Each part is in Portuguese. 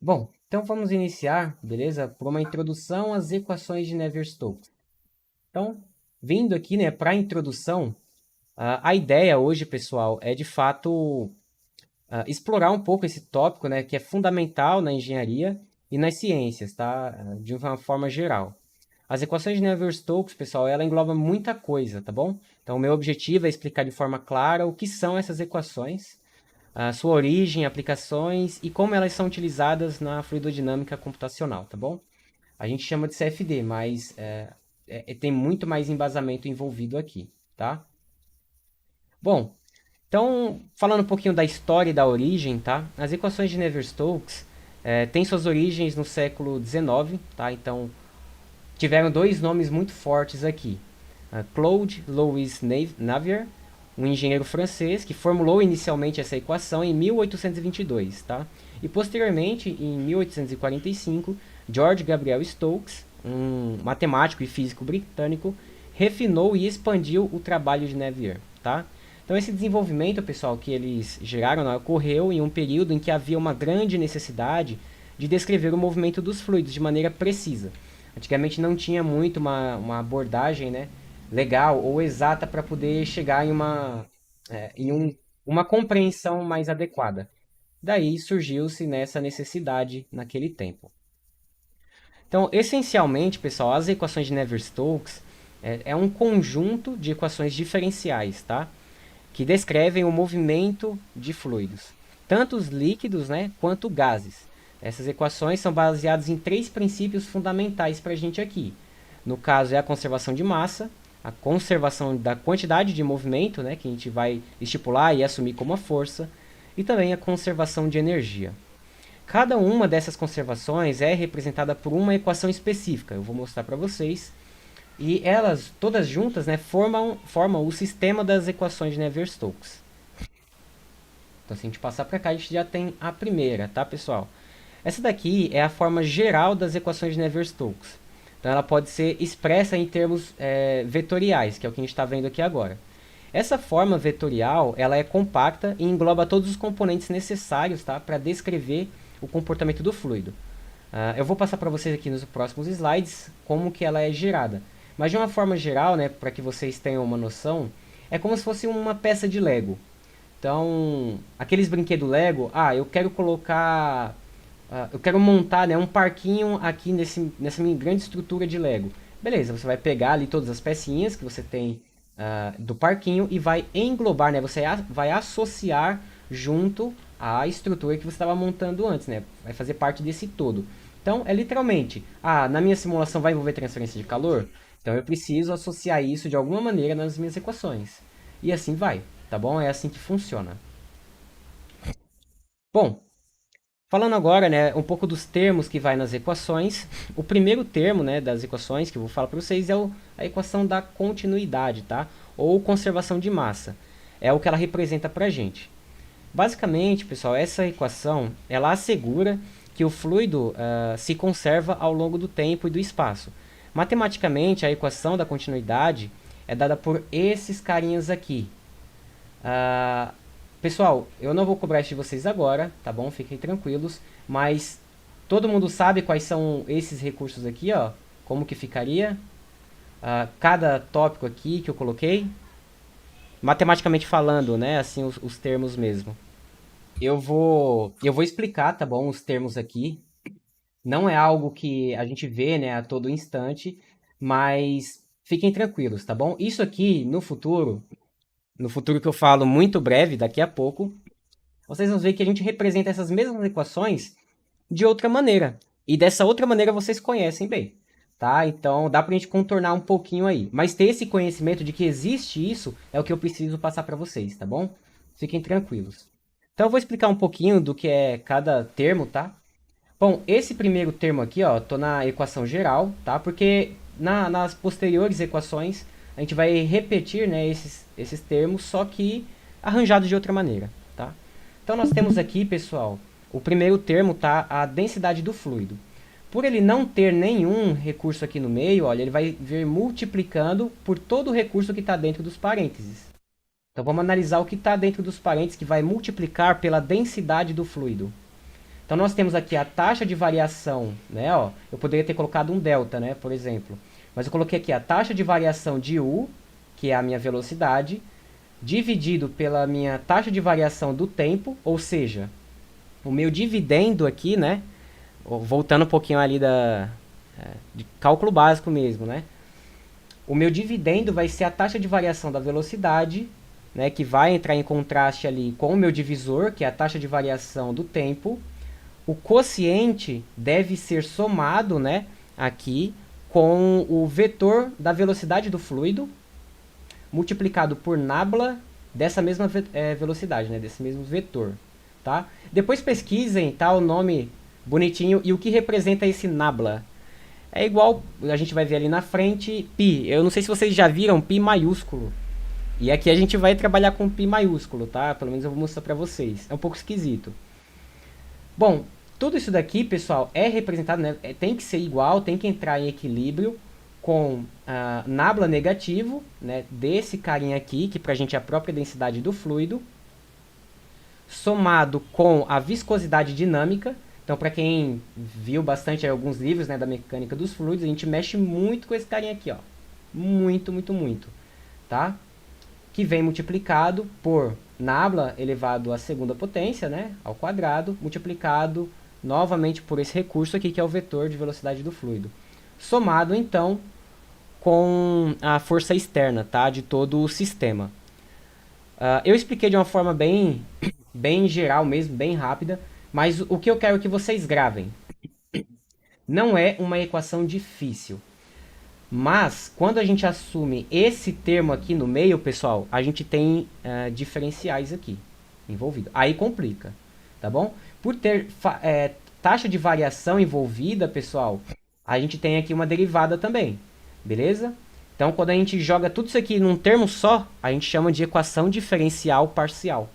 Bom, então vamos iniciar, beleza? Por uma introdução às equações de Navier-Stokes. Então, vindo aqui, né, para a introdução, a ideia hoje, pessoal, é de fato explorar um pouco esse tópico, né, que é fundamental na engenharia e nas ciências, tá? De uma forma geral. As equações de Navier-Stokes, pessoal, ela engloba muita coisa, tá bom? Então, o meu objetivo é explicar de forma clara o que são essas equações, a sua origem, aplicações e como elas são utilizadas na fluidodinâmica computacional, tá bom? A gente chama de CFD, mas tem muito mais embasamento envolvido aqui, tá? Bom, então, falando um pouquinho da história e da origem, tá? As equações de Navier-Stokes têm suas origens no século XIX, tá? Então, tiveram dois nomes muito fortes aqui. Claude Louis Navier, um engenheiro francês que formulou inicialmente essa equação em 1822, tá? E posteriormente, em 1845, George Gabriel Stokes, um matemático e físico britânico, refinou e expandiu o trabalho de Navier, tá? Então esse desenvolvimento, pessoal, que eles geraram, né, ocorreu em um período em que havia uma grande necessidade de descrever o movimento dos fluidos de maneira precisa. Antigamente não tinha muito uma abordagem, né, legal ou exata para poder chegar uma compreensão mais adequada. Daí surgiu-se nessa necessidade naquele tempo. Então, essencialmente, pessoal, as equações de Navier-Stokes é um conjunto de equações diferenciais, tá? Que descrevem o movimento de fluidos, tanto os líquidos, né, quanto gases. Essas equações são baseadas em três princípios fundamentais para a gente aqui. No caso, é a conservação de massa, a conservação da quantidade de movimento, né, que a gente vai estipular e assumir como a força, e também a conservação de energia. Cada uma dessas conservações é representada por uma equação específica. Eu vou mostrar para vocês. E elas, todas juntas, né, formam o sistema das equações de Navier-Stokes. Então, se a gente passar para cá, a gente já tem a primeira, tá, pessoal? Essa daqui é a forma geral das equações de Navier-Stokes. Então, ela pode ser expressa em termos vetoriais, que é o que a gente está vendo aqui agora. Essa forma vetorial, ela é compacta e engloba todos os componentes necessários, tá, para descrever o comportamento do fluido. Eu vou passar para vocês aqui nos próximos slides como que ela é gerada. Mas de uma forma geral, né, para que vocês tenham uma noção, é como se fosse uma peça de Lego. Então, aqueles brinquedos Lego, eu quero colocar, eu quero montar, né, um parquinho aqui nessa minha grande estrutura de Lego. Beleza, você vai pegar ali todas as pecinhas que você tem do parquinho e vai englobar, né, você vai associar junto à estrutura que você estava montando antes, né, vai fazer parte desse todo. Então, é literalmente, na minha simulação vai envolver transferência de calor? Então, eu preciso associar isso de alguma maneira nas minhas equações. E assim vai, tá bom? É assim que funciona. Bom, falando agora, né, um pouco dos termos que vai nas equações. O primeiro termo, né, das equações que eu vou falar para vocês é a equação da continuidade, tá? Ou conservação de massa. É o que ela representa para a gente. Basicamente, pessoal, essa equação ela assegura que o fluido se conserva ao longo do tempo e do espaço. Matematicamente, a equação da continuidade é dada por esses carinhas aqui. Ah, pessoal, eu não vou cobrar isso de vocês agora, tá bom? Fiquem tranquilos. Mas todo mundo sabe quais são esses recursos aqui, ó? Como que ficaria? Cada tópico aqui que eu coloquei, matematicamente falando, né? Assim, os termos mesmo. Eu vou explicar, tá bom? Os termos aqui. Não é algo que a gente vê, né, a todo instante, mas fiquem tranquilos, tá bom? Isso aqui, no futuro que eu falo muito breve, daqui a pouco, vocês vão ver que a gente representa essas mesmas equações de outra maneira. E dessa outra maneira vocês conhecem bem, tá? Então dá pra gente contornar um pouquinho aí. Mas ter esse conhecimento de que existe isso é o que eu preciso passar para vocês, tá bom? Fiquem tranquilos. Então eu vou explicar um pouquinho do que é cada termo, tá? Bom, esse primeiro termo aqui, ó, tô na equação geral, tá? Porque nas posteriores equações a gente vai repetir, né, esses termos, só que arranjados de outra maneira, tá? Então nós temos aqui, pessoal, o primeiro termo, tá? A densidade do fluido. Por ele não ter nenhum recurso aqui no meio, olha, ele vai vir multiplicando por todo o recurso que está dentro dos parênteses. Então vamos analisar o que está dentro dos parênteses que vai multiplicar pela densidade do fluido. Então nós temos aqui a taxa de variação, né? Ó, eu poderia ter colocado um delta, né, por exemplo. Mas eu coloquei aqui a taxa de variação de U, que é a minha velocidade, dividido pela minha taxa de variação do tempo, ou seja, o meu dividendo aqui, né? Voltando um pouquinho ali de cálculo básico mesmo, né? O meu dividendo vai ser a taxa de variação da velocidade, né, que vai entrar em contraste ali com o meu divisor, que é a taxa de variação do tempo. O quociente deve ser somado, né, aqui com o vetor da velocidade do fluido, multiplicado por nabla dessa mesma velocidade, né, desse mesmo vetor. Tá? Depois pesquisem, tá, o nome bonitinho e o que representa esse nabla. É igual, a gente vai ver ali na frente, π. Eu não sei se vocês já viram π maiúsculo. E aqui a gente vai trabalhar com π maiúsculo, tá? Pelo menos eu vou mostrar pra vocês. É um pouco esquisito. Bom, tudo isso daqui, pessoal, é representado, né? Tem que ser igual, tem que entrar em equilíbrio com nabla negativo, né? Desse carinha aqui, que pra gente é a própria densidade do fluido, somado com a viscosidade dinâmica. Então, para quem viu bastante alguns livros, né, da mecânica dos fluidos, a gente mexe muito com esse carinha aqui, ó. Muito, muito, muito. Tá? Que vem multiplicado por nabla elevado à segunda potência, né, ao quadrado, multiplicado novamente por esse recurso aqui, que é o vetor de velocidade do fluido. Somado, então, com a força externa, tá, de todo o sistema. Eu expliquei de uma forma bem geral mesmo, bem rápida, mas o que eu quero que vocês gravem não é uma equação difícil. Mas, quando a gente assume esse termo aqui no meio, pessoal, a gente tem diferenciais aqui envolvidos. Aí complica, tá bom? Por ter taxa de variação envolvida, pessoal, a gente tem aqui uma derivada também, beleza? Então, quando a gente joga tudo isso aqui num termo só, a gente chama de equação diferencial parcial,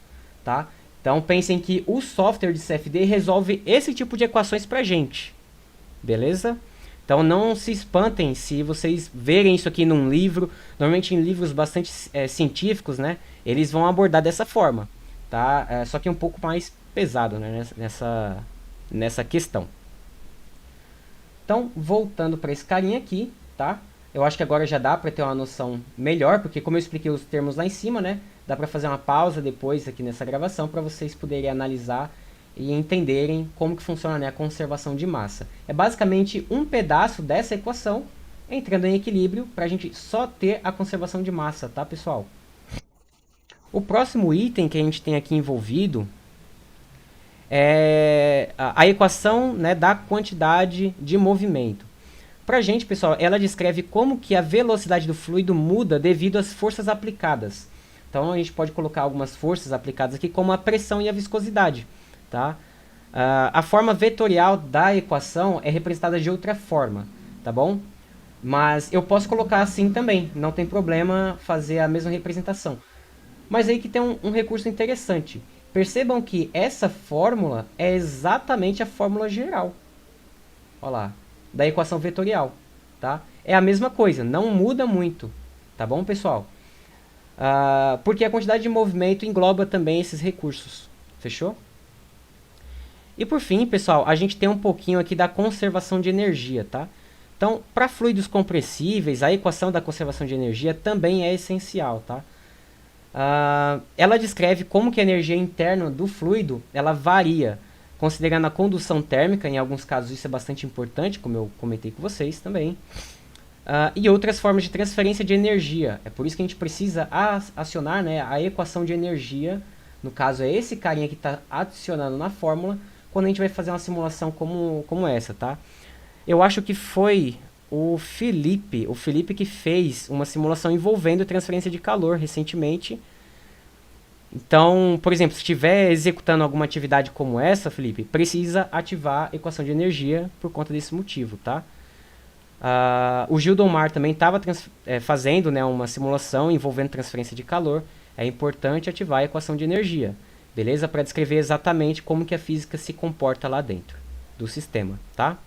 tá? Então, pensem que o software de CFD resolve esse tipo de equações pra gente, beleza? Então, não se espantem se vocês verem isso aqui num livro. Normalmente, em livros bastante científicos, né? Eles vão abordar dessa forma, tá? Só que um pouco mais pesado, né? Nessa questão. Então, voltando para esse carinha aqui, tá? Eu acho que agora já dá para ter uma noção melhor, porque como eu expliquei os termos lá em cima, né? Dá para fazer uma pausa depois aqui nessa gravação para vocês poderem analisar e entenderem como que funciona, né, a conservação de massa. É basicamente um pedaço dessa equação entrando em equilíbrio para a gente só ter a conservação de massa, tá, pessoal? O próximo item que a gente tem aqui envolvido é a equação, né, da quantidade de movimento. Para a gente, pessoal, ela descreve como que a velocidade do fluido muda devido às forças aplicadas. Então, a gente pode colocar algumas forças aplicadas aqui, como a pressão e a viscosidade. Tá? A forma vetorial da equação é representada de outra forma, tá bom? Mas eu posso colocar assim também, não tem problema fazer a mesma representação. Mas aí que tem um recurso interessante. Percebam que essa fórmula é exatamente a fórmula geral. Olha lá, da equação vetorial, tá? É a mesma coisa, não muda muito, tá bom, pessoal? Porque a quantidade de movimento engloba também esses recursos, fechou? E por fim, pessoal, a gente tem um pouquinho aqui da conservação de energia, tá? Então, para fluidos compressíveis, a equação da conservação de energia também é essencial, tá? Ela descreve como que a energia interna do fluido, ela varia, considerando a condução térmica, em alguns casos isso é bastante importante, como eu comentei com vocês também, e outras formas de transferência de energia. É por isso que a gente precisa acionar, né, a equação de energia, no caso é esse carinha que está adicionando na fórmula, quando a gente vai fazer uma simulação como essa, tá? Eu acho que foi o Felipe que fez uma simulação envolvendo transferência de calor recentemente. Então, por exemplo, se estiver executando alguma atividade como essa, Felipe, precisa ativar a equação de energia por conta desse motivo, tá? O Gildomar também estava fazendo, né, uma simulação envolvendo transferência de calor. É importante ativar a equação de energia. Beleza? Para descrever exatamente como que a física se comporta lá dentro do sistema, tá?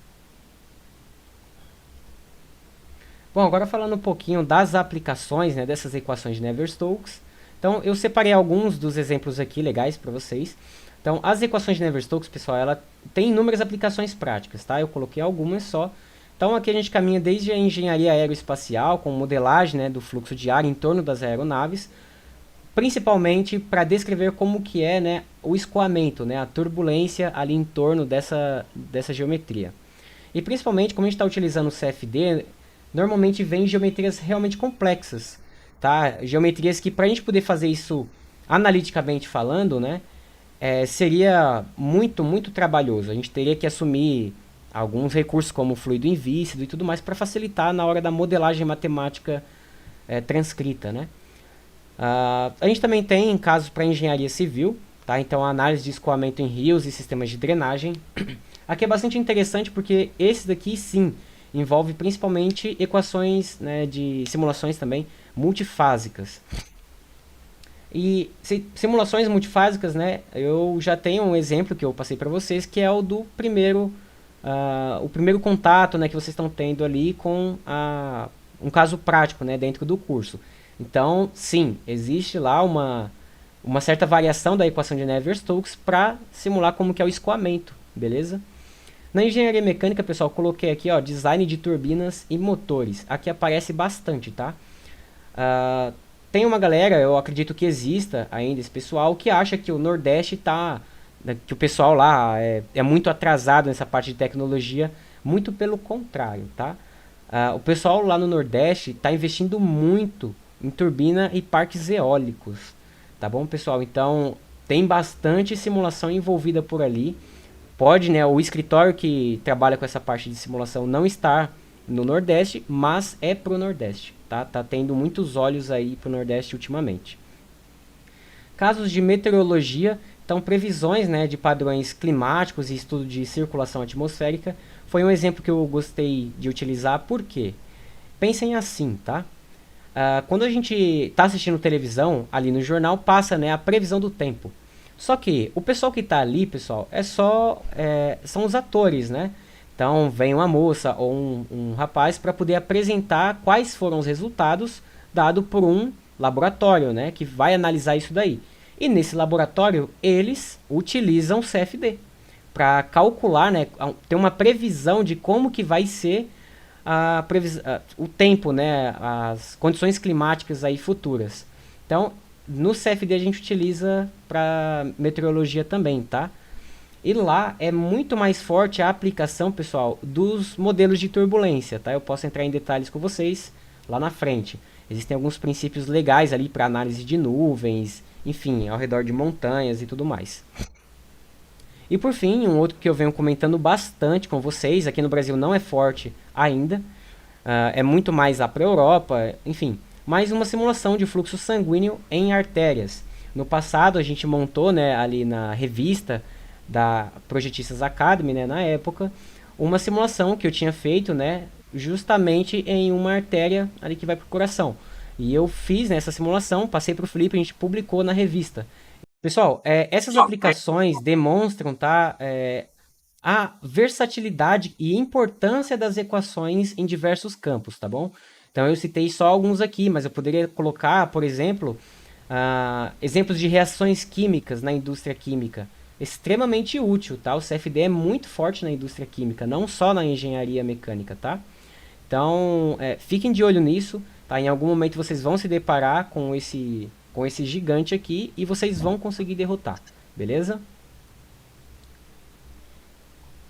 Bom, agora falando um pouquinho das aplicações, né, dessas equações de Navier-Stokes. Então, eu separei alguns dos exemplos aqui legais para vocês. Então, as equações de Navier-Stokes, pessoal, ela tem inúmeras aplicações práticas, tá? Eu coloquei algumas só. Então, aqui a gente caminha desde a engenharia aeroespacial, com modelagem, né, do fluxo de ar em torno das aeronaves, principalmente para descrever como que é, né, o escoamento, né, a turbulência ali em torno dessa geometria. E principalmente, como a gente está utilizando o CFD, normalmente vem geometrias realmente complexas, tá? Geometrias que, para a gente poder fazer isso analiticamente falando, né, seria muito trabalhoso. A gente teria que assumir alguns recursos como fluido invícido e tudo mais para facilitar na hora da modelagem matemática transcrita, né? A gente também tem casos para engenharia civil, tá? Então a análise de escoamento em rios e sistemas de drenagem. Aqui é bastante interessante porque esse daqui sim envolve principalmente equações, né, de simulações também multifásicas. E simulações multifásicas, né? Eu já tenho um exemplo que eu passei para vocês, que é o do o primeiro contato, né, que vocês estão tendo ali com um caso prático, né, dentro do curso. Então, sim, existe lá uma certa variação da equação de Navier-Stokes para simular como que é o escoamento, beleza? Na engenharia mecânica, pessoal, coloquei aqui, ó, design de turbinas e motores. Aqui aparece bastante, tá? Uh, Tem uma galera, eu acredito que exista ainda esse pessoal, que acha que o Nordeste tá, que o pessoal lá é muito atrasado nessa parte de tecnologia. Muito pelo contrário, tá? O pessoal lá no Nordeste está investindo muito em turbina e parques eólicos, tá bom, pessoal? Então, tem bastante simulação envolvida por ali. Pode, né, o escritório que trabalha com essa parte de simulação não está no Nordeste, mas é pro Nordeste, tá? Tá tendo muitos olhos aí pro Nordeste ultimamente. Casos de meteorologia, então previsões, né, de padrões climáticos e estudo de circulação atmosférica foi um exemplo que eu gostei de utilizar. Por quê? Pensem assim, tá? Quando a gente está assistindo televisão, ali no jornal passa, né, a previsão do tempo. Só que o pessoal que está ali, pessoal, são os atores, né? Então vem uma moça ou um rapaz para poder apresentar quais foram os resultados dado por um laboratório, né, que vai analisar isso daí. E nesse laboratório eles utilizam o CFD para calcular, né, ter uma previsão de como que vai ser o tempo, né, as condições climáticas aí futuras. Então, no CFD a gente utiliza para meteorologia também, tá? E lá é muito mais forte a aplicação, pessoal, dos modelos de turbulência, tá? Eu posso entrar em detalhes com vocês lá na frente. Existem alguns princípios legais ali para análise de nuvens, enfim, ao redor de montanhas e tudo mais. E por fim, um outro que eu venho comentando bastante com vocês, aqui no Brasil não é forte ainda, é muito mais lá para a Europa, enfim, mais uma simulação de fluxo sanguíneo em artérias. No passado a gente montou, né, ali na revista da Projetistas Academy, né, na época, uma simulação que eu tinha feito, né, justamente em uma artéria ali que vai para o coração. E eu fiz, né, essa simulação, passei para o Felipe, a gente publicou na revista. Pessoal, essas aplicações demonstram, tá, a versatilidade e importância das equações em diversos campos, tá bom? Então eu citei só alguns aqui, mas eu poderia colocar, por exemplo, exemplos de reações químicas na indústria química. Extremamente útil, tá? O CFD é muito forte na indústria química, não só na engenharia mecânica, tá? Então, fiquem de olho nisso, tá? Em algum momento vocês vão se deparar com esse gigante aqui e vocês vão conseguir derrotar, beleza?